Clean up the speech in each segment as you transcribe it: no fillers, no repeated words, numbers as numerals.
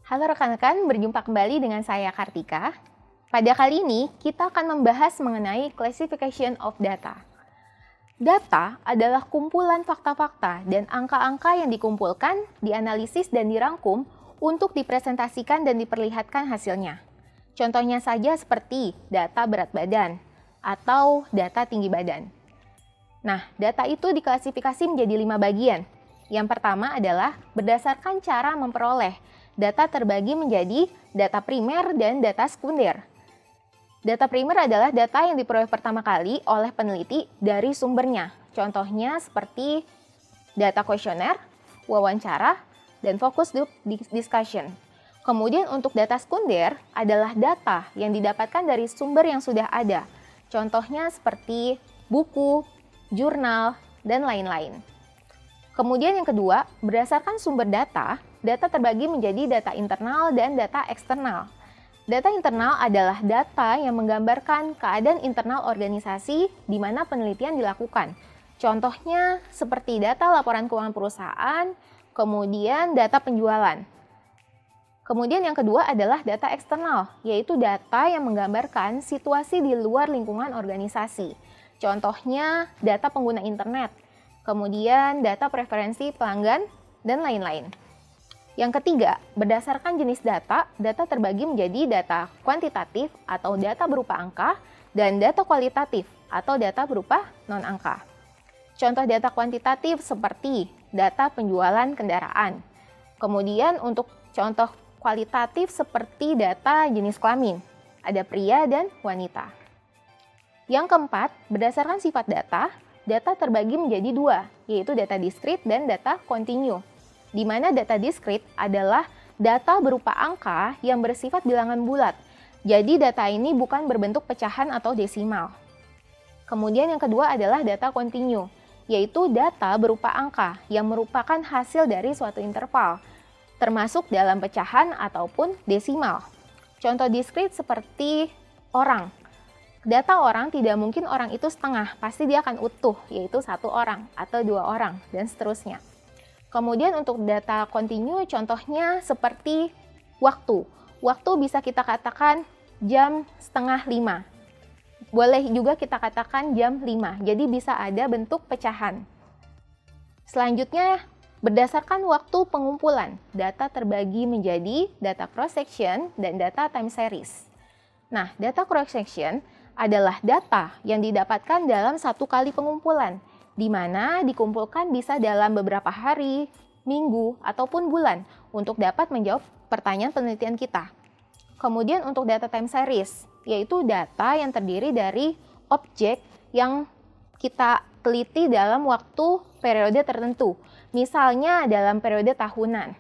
Halo rekan-rekan, berjumpa kembali dengan saya Kartika. Pada kali ini, kita akan membahas mengenai classification of data. Data adalah kumpulan fakta-fakta dan angka-angka yang dikumpulkan, dianalisis, dan dirangkum untuk dipresentasikan dan diperlihatkan hasilnya. Contohnya saja seperti data berat badan atau data tinggi badan. Nah, data itu diklasifikasi menjadi 5 bagian. Yang pertama adalah berdasarkan cara memperoleh. Data terbagi menjadi data primer dan data sekunder. Data primer adalah data yang diperoleh pertama kali oleh peneliti dari sumbernya. Contohnya seperti data kuesioner, wawancara, dan focus group discussion. Kemudian untuk data sekunder adalah data yang didapatkan dari sumber yang sudah ada. Contohnya seperti buku, jurnal, dan lain-lain. Kemudian yang kedua, berdasarkan sumber data, data terbagi menjadi data internal dan data eksternal. Data internal adalah data yang menggambarkan keadaan internal organisasi di mana penelitian dilakukan. Contohnya seperti data laporan keuangan perusahaan, kemudian data penjualan. Kemudian yang kedua adalah data eksternal, yaitu data yang menggambarkan situasi di luar lingkungan organisasi. Contohnya data pengguna internet, kemudian data preferensi pelanggan, dan lain-lain. Yang ketiga, berdasarkan jenis data, data terbagi menjadi data kuantitatif atau data berupa angka, dan data kualitatif atau data berupa non-angka. Contoh data kuantitatif seperti data penjualan kendaraan. Kemudian untuk contoh kualitatif seperti data jenis kelamin, ada pria dan wanita. Yang keempat, berdasarkan sifat data, data terbagi menjadi dua, yaitu data diskrit dan data kontinu. Di mana data diskrit adalah data berupa angka yang bersifat bilangan bulat. Jadi data ini bukan berbentuk pecahan atau desimal. Kemudian yang kedua adalah data kontinu, yaitu data berupa angka yang merupakan hasil dari suatu interval, termasuk dalam pecahan ataupun desimal. Contoh diskrit seperti orang. Data orang tidak mungkin orang itu setengah, pasti dia akan utuh, yaitu 1 orang atau 2 orang, dan seterusnya. Kemudian untuk data kontinu, contohnya seperti waktu. Waktu bisa kita katakan jam setengah 5. Boleh juga kita katakan jam 5, jadi bisa ada bentuk pecahan. Selanjutnya, berdasarkan waktu pengumpulan, data terbagi menjadi data cross-section dan data time series. Nah, data cross-section adalah data yang didapatkan dalam satu kali pengumpulan, di mana dikumpulkan bisa dalam beberapa hari, minggu, ataupun bulan untuk dapat menjawab pertanyaan penelitian kita. Kemudian untuk data time series, yaitu data yang terdiri dari objek yang kita teliti dalam waktu periode tertentu, misalnya dalam periode tahunan.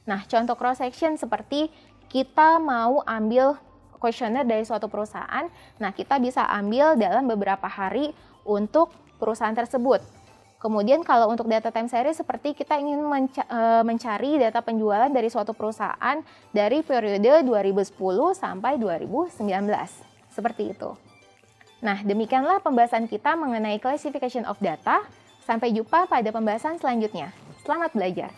Nah, contoh cross-section seperti kita mau ambil kuesioner dari suatu perusahaan, nah kita bisa ambil dalam beberapa hari untuk perusahaan tersebut. Kemudian kalau untuk data time series seperti kita ingin mencari data penjualan dari suatu perusahaan dari periode 2010 sampai 2019. Seperti itu. Nah, demikianlah pembahasan kita mengenai classification of data. Sampai jumpa pada pembahasan selanjutnya. Selamat belajar!